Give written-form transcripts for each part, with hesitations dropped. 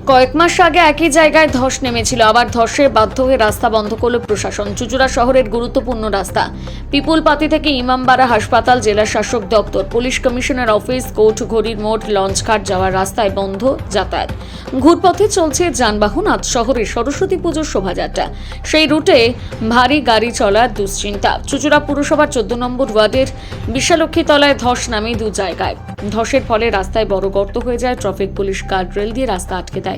কয়েক মাস আগে একই জায়গায় ধস নেমেছিল, আবার ধসে বাধ্য হয়ে রাস্তা বন্ধ করল প্রশাসন। চুঁচুড়া শহরের গুরুত্বপূর্ণ রাস্তা পিপুলপাতি থেকে ইমামবাড়া হাসপাতাল, জেলা শাসক দপ্তর, পুলিশ কমিশনার অফিস, কোর্ট, ঘড়ির মোড়, লঞ্চঘাট যাওয়ার রাস্তায় বন্ধ যাতায়াত। ঘুরপথে চলছে যানবাহন। আজ শহরে সরস্বতী পুজোর শোভাযাত্রা, সেই রুটে ভারী গাড়ি চলার দুশ্চিন্তা। চুঁচুড়া পুরসভার 14 নম্বর ওয়ার্ডের বিশালক্ষীতলায় ধস নামে দু জায়গায়। ধসের ফলে রাস্তায় বড় গর্ত হয়ে যায়। ট্রাফিক পুলিশ গার্ডরেল দিয়ে রাস্তা আটকে দেয়।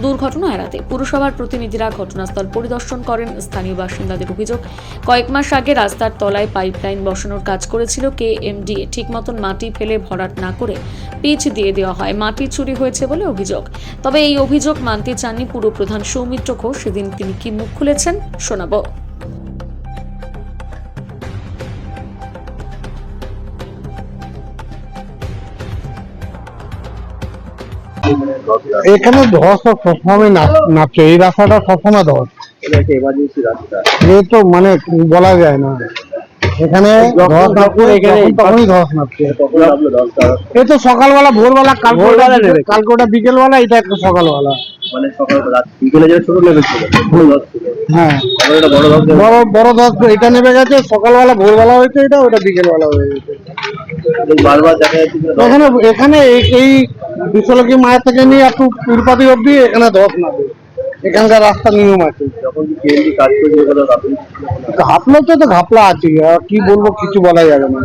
দুর্ঘটনা এড়াতে পুরসভার প্রতিনিধিরা ঘটনাস্থল পরিদর্শন করেন। স্থানীয় বাসিন্দাদের অভিযোগ, কয়েক মাস আগে রাস্তার তলায় পাইপলাইন বসানোর কাজ করেছিল কেএমডিএ। ঠিক মতন মাটি ফেলে ভরাট না করে পিচ দিয়ে দেওয়া হয়, মাটি চুরি হয়েছে বলে অভিযোগ। তবে এই অভিযোগ মানতে চাননি পুরপ্রধান সৌমিত্র ঘোষ। সেদিন তিনি কি মুখ খুলেছেন শোনাবো। এখানে ধস তো সবসময় নামছে, এই রাস্তাটা সবসময় ধস। এই তো মানে বলা যায় না, এখানে ধস নামছে, তখনই ধস নামছে। এই তো সকালবেলা, ভোরবেলা, কালকে ওটা বিকেলবেলা, এটা একটা সকালবেলা। হ্যাঁ, বড় ধস এটা নেমে গেছে সকালবেলা, ভোরবেলা হয়েছে এটা, ওটা বিকেলবেলা হয়ে গেছে। এখানে এই বিশ্বলক্ষ্মী মায়ের থেকে নিয়ে একটু পুরপাতি অব্দি এখানে ধস নামে। এখানকার রাস্তার নিয়ম আছে। ঘাপলা তো ঘাপলা আছে, কি বলবো, কিছু বলা যাবে না।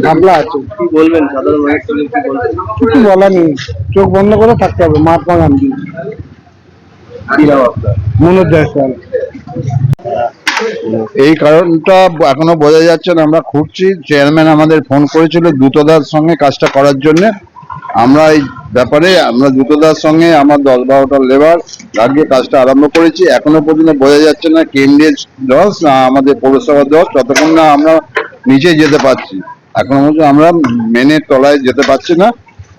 ঘাপলা আছে, কি বলবেন সাধারণ মানুষ, কিছু বলার নেই, চোখ বন্ধ করে থাকতে হবে। মহাত্মা গান্ধী। মনোজ জয়সওয়াল। এই কারণটা এখনো বোঝা যাচ্ছে না, আমরা খুঁজছি। চেয়ারম্যান আমাদের ফোন করেছিল দ্রুততার সঙ্গে কাজটা করার জন্য। আমরা এই ব্যাপারে দ্রুততার সঙ্গে আমার 10-12টা লেবার লাগিয়ে কাজটা আরম্ভ করেছি। এখনো পর্যন্ত বোঝা যাচ্ছে না কেন্দ্রের দশ না আমাদের পৌরসভার দশ, যতক্ষণ না আমরা নিচে যেতে পারছি। এখনো পর্যন্ত আমরা মেনের তলায় যেতে পারছি না,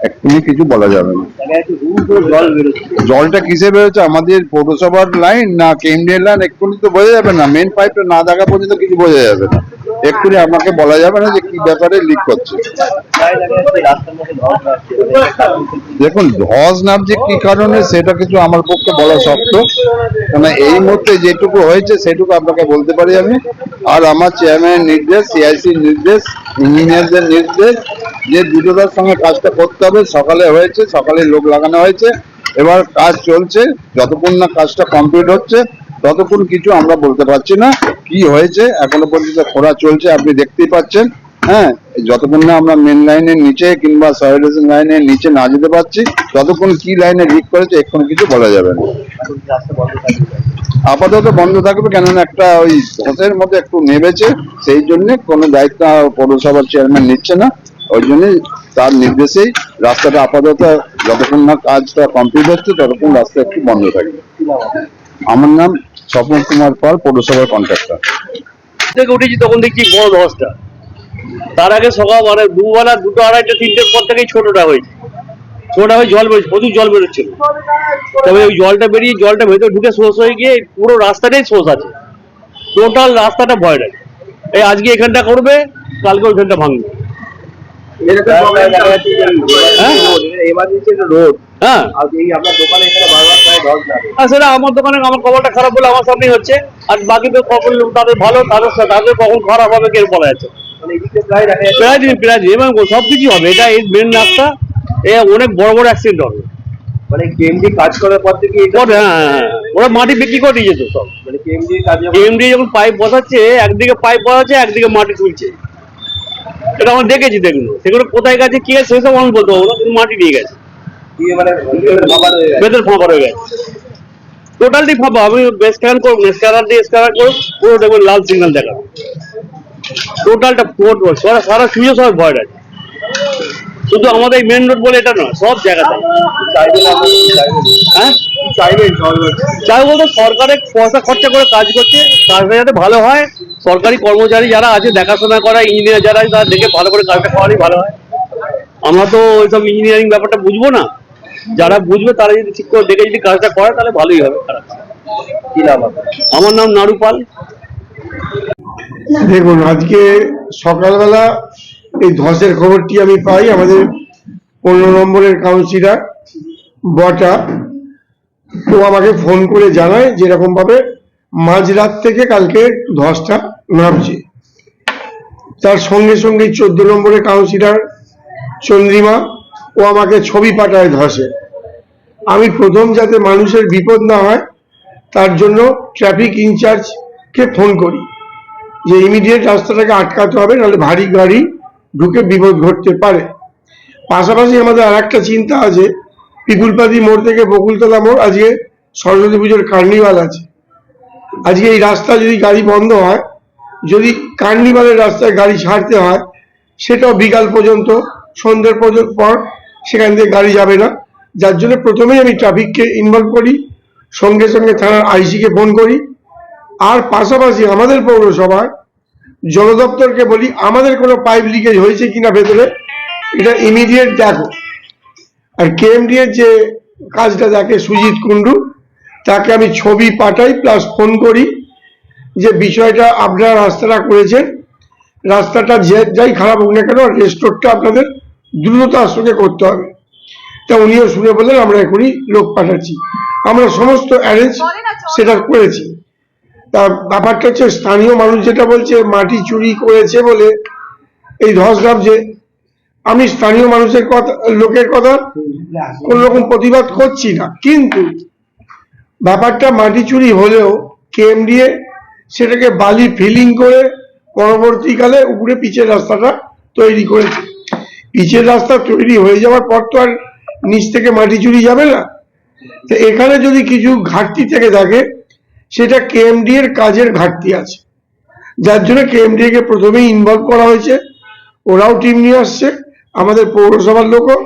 এক্ষুনি কিছু বলা যাবে না। জলটা কিসে বেরোচ্ছে, আমাদের পৌরসভার লাইন না কেন্দ্রের লাইন, এক্ষুনি তো বোঝা যাবে না। মেন পাইপটা না দেখা পর্যন্ত কিছু বোঝা যাবে না। এক্ষুনি আমাকে বলা যাবে না যে কি ব্যাপারে লিক করছে। দেখুন, ধস নামছে কি কারণে সেটা কিছু আমার পক্ষে বলা শক্ত, মানে এই মুহূর্তে যেটুকু হয়েছে সেটুকু আপনাকে বলতে পারি আমি। আর আমার চেয়ারম্যানের নির্দেশ, সিআইসির নির্দেশ, ইঞ্জিনিয়ারদের নির্দেশ যে দ্রুততার সঙ্গে কাজটা করতে হবে। সকালে হয়েছে, সকালে লোক লাগানো হয়েছে, এবার কাজ চলছে। যতক্ষণ না কাজটা কমপ্লিট হচ্ছে ততক্ষণ কিছু আমরা বলতে পারছি না। কি হয়েছে এখনো পর্যন্ত খোঁড়া চলছে, আপনি দেখতেই পাচ্ছেন। হ্যাঁ, যতক্ষণ না আমরা মেন লাইনের নিচে কিংবা সলিডেশন লাইনের নিচে না যেতে পারছি, ততক্ষণ কি লাইনে লিক করেছে এখন কিছু বলা যাবে না। আপাতত বন্ধ থাকবে, কেননা একটা ওই ধসের মধ্যে একটু নেমেছে, সেই জন্য কোনো দায়িত্ব পৌরসভার চেয়ারম্যান নিচ্ছে না। ওই জন্য তার নির্দেশেই রাস্তাটা আপাতত যতক্ষণ না কাজটা কমপ্লিট হচ্ছে ততক্ষণ রাস্তা একটু বন্ধ থাকবে। আমার নাম স্বপন কুমার পাল, পৌরসভার কন্ট্রাক্টর। থেকে উঠেছি তখন দেখছি বড় ধসটা। তার আগে সকাল মানে দুবেলা 2টা, 2:30, 3টের পর থেকেই ছোটটা হয়ে জল বেরোচ্ছে, প্রচুর জল বেরোচ্ছিল। তবে ওই জলটা বেরিয়ে জলটা ভেতরে ঢুকে সোর্স হয়ে গিয়ে পুরো রাস্তাটাই সোর্স আছে, টোটাল রাস্তাটা ভয় লাগে। এই আজকে এখানটা করবে, কালকে ওইখানটা ভাঙবে। সেটা আমার দোকানে, আমার কপালটা খারাপ বলে আমার সামনেই হচ্ছে। আর বাকি তো কখন তাদের ভালো, তাদের কখন খারাপ হবে কে বলা যাচ্ছে। প্রায় দিন এবং সবকিছু হবে। এটা এই মেন রাস্তা, অনেক বড় বড় অ্যাক্সিডেন্ট হবে। মানে কেএমডি কাজ করার পর থেকে হ্যাঁ, ওরা মাটি বিক্রি করে দিয়ে যেত সব। মানে কেএমডি যখন পাইপ বসাচ্ছে, একদিকে পাইপ বসাচ্ছে, একদিকে মাটি তুলছে। এটা আমরা দেখেছি। সেগুলো কোথায় গেছে কি আছে সেসব আমি বলতে পারবো না, কিন্তু মাটি দিয়ে গেছে, ভেতর ফাঁকা হয়ে গেছে, টোটালটি ফাঁকা। আমি স্ক্যান করবো, স্ক্যানার দিয়ে স্ক্যানার করবো, পুরো দেখবেন লাল সিগন্যাল দেখাবো। টোটালটা সারা সুযোগ সব ভয় আছে। শুধু আমাদের মেন রোড বলে এটা নয়, সব জায়গাতে। হ্যাঁ, চাই বলতে সরকারের পয়সা খরচা করে কাজ করছে, কাজটা যাতে ভালো হয়। সরকারি কর্মচারী যারা আছে দেখাশোনা করা, ইঞ্জিনিয়ার যারা আছে তারা দেখে ভালো করে কাজটা করারই ভালো হয়। আমরা তো ওইসব ইঞ্জিনিয়ারিং ব্যাপারটা বুঝবো না, যারা বুঝবে তারা যদি ঠিক করে দেখে যদি কাজটা করে তাহলে ভালোই হবে। কি নাম? আমার নাম নাড়ু পাল। দেখুন, আজকে সকালবেলা এই ধসের খবরটি আমি পাই। আমাদের 15 নম্বরের কাউন্সিলর বটা ও আমাকে ফোন করে জানায় যেরকম ভাবে মাঝরাত থেকে কালকে ধসটা নামছে। তার সঙ্গে সঙ্গে 14 নম্বরের কাউন্সিলর চন্দ্রিমা ও আমাকে ছবি পাঠায় ধসে। আমি প্রথম যাতে মানুষের বিপদ না হয় তার জন্য ট্রাফিক ইনচার্জকে ফোন করি যে ইমিডিয়েট রাস্তাটাকে আটকাতে হবে, নাহলে ভারী গাড়ি ঢুকে বিপদ ঘটতে পারে। পাশাপাশি আমাদের আর একটা চিন্তা আছে, পিপুলপাতি মোড় থেকে বকুলতলা মোড় আজকে সরস্বতী পুজোর কার্নিভাল আছে। আজকে এই রাস্তা যদি গাড়ি বন্ধ হয়, যদি কার্নিভালের রাস্তায় গাড়ি ছাড়তে হয়, সেটাও বিকাল পর্যন্ত, সন্ধ্যের পর সেখান থেকে গাড়ি যাবে না। যার জন্য প্রথমেই আমি ট্রাফিককে ইনভলভ করি, সঙ্গে সঙ্গে থানার আইসিকে ফোন করি। আর পাশাপাশি আমাদের পৌরসভার জল দপ্তরকে বলি আমাদের কোনো পাইপ লিকেজ হয়েছে কিনা ভেতরে, এটা ইমিডিয়েট দেখো। আর কেএমডি এর যে কাজটা দেখে সুজিত কুন্ডু, তাকে আমি ছবি পাঠাই প্লাস ফোন করি যে বিষয়টা আপনারা রাস্তাটা করেছেন, রাস্তাটা যাই খারাপ হোক না কেন রেস্টোরটা আপনাদের দ্রুততার সঙ্গে করতে হবে। তা উনিও শুনে বললেন আমরা এখনই লোক পাঠাচ্ছি। আমরা সমস্ত অ্যারেঞ্জ সেটা করেছি। তা ব্যাপারটা হচ্ছে স্থানীয় মানুষ যেটা বলছে মাটি চুরি করেছে বলে এই ধস নামছে, আমি স্থানীয় মানুষের কথা, লোকের কথা কোন রকম প্রতিবাদ করছি না, কিন্তু ব্যাপারটা মাটি চুরি হলেও কেএমডিএ সেটাকে বালি ফিলিং করে পরবর্তীকালে উপরে পিচের রাস্তাটা তৈরি করেছে। পিচের রাস্তা তৈরি হয়ে যাওয়ার পর তো আর নিচ থেকে মাটি চুরি যাবে না। তো এখানে যদি কিছু ঘাটতি থেকে থাকে, সেটা কেএমডি এর কাজের ঘাটতি আছে, যার জন্য কেএমডি কে প্রথমেই ইনভলভ করা হয়েছে। ওরাও টিম নিয়ে আসছে, আমাদের পৌরসভার লোকও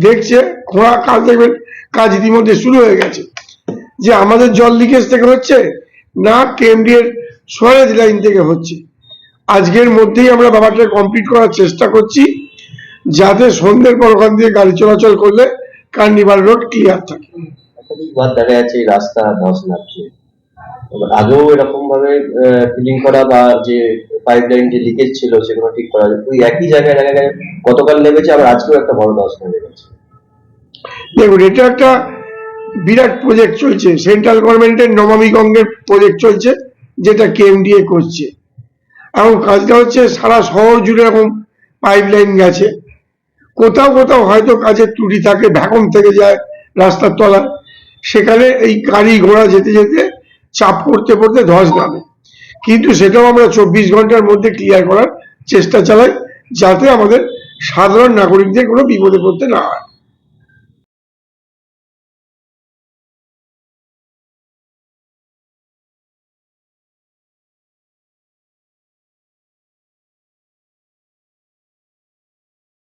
দেখছে। খোঁড়া কাজ দেখবেন, কাজ ইতিমধ্যে শুরু হয়ে গেছে। যে আমাদের জল লিকেজ থেকে হচ্ছে না কেএমডি এর সোয়ারেজ লাইন থেকে হচ্ছে। আজকের মধ্যেই আমরা ব্যাপারটা কমপ্লিট করার চেষ্টা করছি, যাতে সন্ধ্যের পর ওখান দিয়ে গাড়ি চলাচল করলে কার্নিভাল রোড ক্লিয়ার থাকে। দেখা যাচ্ছে এই রাস্তা ধস নামছে, আগেও এরকম ভাবে ফিলিং করা বা যে পাইপলাইন যে লিকেজ ছিল সেগুলো ঠিক করা, ওই একই জায়গায় দেখা যায় গতকাল নেমেছে, আবার আজকেও একটা বড় ধস নেমে গেছে। দেখুন, এটা একটা বিরাট প্রজেক্ট চলছে, সেন্ট্রাল গভর্নমেন্টের নমামি গঙ্গের প্রজেক্ট চলছে, যেটা কেএমডিএ করছে। এবং কাজটা হচ্ছে সারা শহর জুড়ে এরকম পাইপলাইন গেছে। কোথাও কোথাও হয়তো কাজের ত্রুটি থাকে, ভ্যাকুম থেকে যায় রাস্তার তলায়, সেখানে এই গাড়ি ঘোড়া যেতে যেতে চাপ পড়তে পড়তে ধস নামে। কিন্তু সেটাও আমরা 24 ঘন্টার মধ্যে ক্লিয়ার করার চেষ্টা চালাই, যাতে আমাদের সাধারণ নাগরিকদের কোনো বিপদে পড়তে না হয়।